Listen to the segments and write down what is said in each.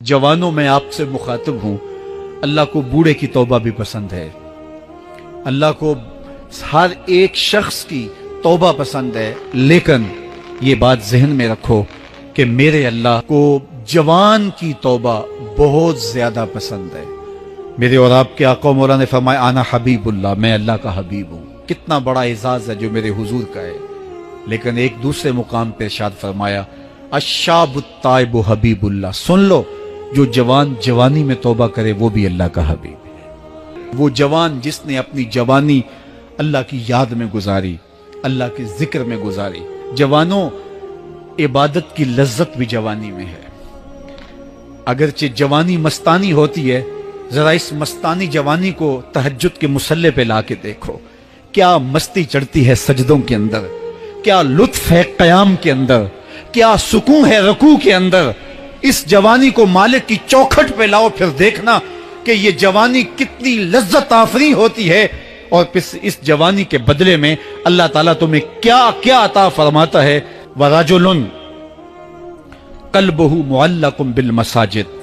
जवानों में आपसे मुखातिब हूं, अल्लाह को बूढ़े की तौबा भी पसंद है। अल्लाह को हर एक शख्स की तौबा पसंद है, लेकिन ये बात जहन में रखो कि मेरे अल्लाह को जवान की तौबा बहुत ज्यादा पसंद है। मेरे और आपके आका मौला ने फरमाया आना हबीबुल्लाह, मैं अल्लाह का हबीब हूं। कितना बड़ा एजाज है जो मेरे हुजूर का है। लेकिन एक दूसरे मुकाम पे इरशाद फरमाया अशाबुत्ताइबु हबीबुल्लाह, सुन लो जो जवान जवानी में तौबा करे वो भी अल्लाह का हबीब है। वो जवान जिसने अपनी जवानी अल्लाह की याद में गुजारी, अल्लाह के जिक्र में गुजारी। जवानों, इबादत की लज्जत भी जवानी में है। अगरचे जवानी मस्तानी होती है, जरा इस मस्तानी जवानी को तहज्जुद के मुसल्ले पे लाके देखो, क्या मस्ती चढ़ती है सजदों के अंदर, क्या लुत्फ है कयाम के अंदर, क्या सुकून है रुकू के अंदर। इस जवानी को मालिक की चौखट पे लाओ, फिर देखना कि ये जवानी कितनी लज्जत आफरी होती है। और फिर इस जवानी के बदले में अल्लाह ताला तुम्हें क्या क्या अता फरमाता है। वराजुलुन कल्बुहु मुअल्लकुम बिल मसाजिद,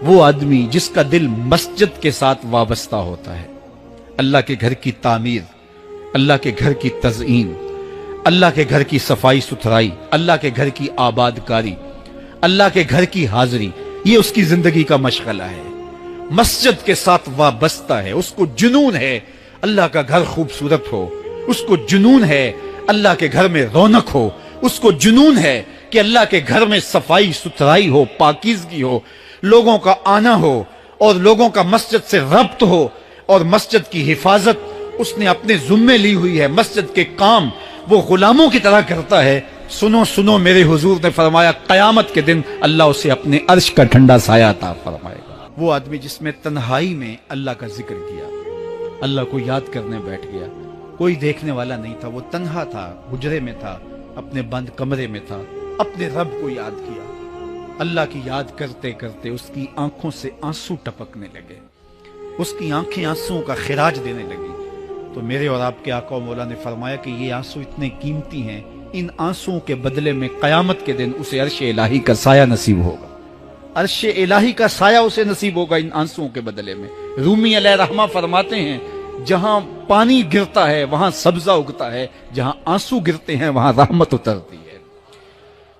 वो आदमी जिसका दिल मस्जिद के साथ वाबस्ता होता है। अल्लाह के घर की तामीर, अल्लाह के घर की तज़ईन, अल्लाह के घर की सफाई सुथराई, अल्लाह के घर की आबादकारी, अल्लाह के घर की हाजिरी, ये उसकी जिंदगी का मशगला है। मस्जिद के साथ वाबस्ता है, उसको जुनून है अल्लाह का घर खूबसूरत हो, उसको जुनून है अल्लाह के घर में रौनक हो, उसको जुनून है कि अल्लाह के घर में सफाई सुथराई हो, पाकीज़गी हो, लोगों का आना हो और लोगों का मस्जिद से रब्त हो और मस्जिद की हिफाजत उसने अपने जुम्मे ली हुई है। मस्जिद के काम वो गुलामों की तरह करता है। सुनो सुनो, मेरे हुजूर ने फरमाया कयामत के दिन अल्लाह उसे अपने अर्श का ठंडा साया अता फरमाएगा। वो आदमी जिसमें तन्हाई में अल्लाह का जिक्र किया, अल्लाह को याद करने बैठ गया, कोई देखने वाला नहीं था, वो तन्हा था, हुजरे में था, अपने बंद कमरे में था, अपने रब को याद किया। अल्लाह की याद करते करते उसकी आंखों से आंसू टपकने लगे, उसकी आंखें आंसुओं का खिराज देने लगी। तो मेरे और आपके आका मौला ने फरमाया कि ये आंसू इतने कीमती हैं, इन आंसुओं के बदले में कयामत के दिन उसे अर्श इलाही का साया नसीब होगा। अर्श इलाही का साया उसे नसीब होगा इन आंसुओं के बदले में। रूमी अलैहि रहमा फरमाते हैं जहां पानी गिरता है वहां सब्जा उगता है, जहां आंसू गिरते हैं वहां रहमत उतरती है।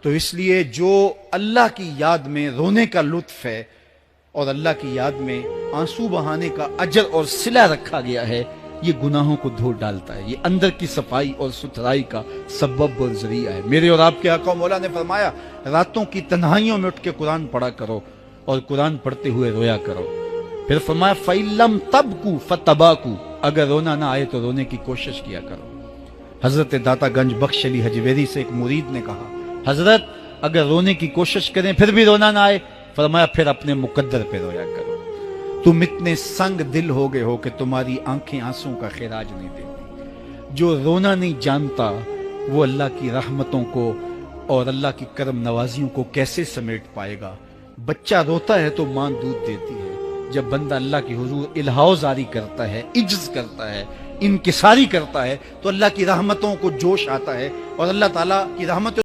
तो इसलिए जो अल्लाह की याद में रोने का लुत्फ है और अल्लाह की याद में आंसू बहाने का अजर और सिला रखा गया है, ये गुनाहों को धो डालता है, ये अंदर की सफाई और सुथराई का सबब और जरिया है। मेरे और आपके आका मौला ने फरमाया रातों की तन्हाइयों में उठ के कुरान पढ़ा करो और कुरान पढ़ते हुए रोया करो। फिर फरमाया फइल्लम तबकू फतबाकू, अगर रोना ना आए तो रोने की कोशिश किया करो। हजरत दाता गंज बख्श अली हजवेरी से एक मुरीद ने कहा, हजरत अगर रोने की कोशिश करें फिर भी रोना ना आए, फरमाया फिर अपने मुकद्दर पे रोया करो। तुम इतने संग दिल हो गए हो कि तुम्हारी आंखें आंसुओं का खिराज नहीं देती। जो रोना नहीं जानता वो अल्लाह की रहमतों को और अल्लाह की करम नवाजियों को कैसे समेट पाएगा। बच्चा रोता है तो मां दूध देती है। जब बंदा अल्लाह की हुजूर इल्हाओ जारी करता है, इज्ज करता है, इनकिसारी करता है, तो अल्लाह की रहमतों को जोश आता है और अल्लाह ताला की रहमत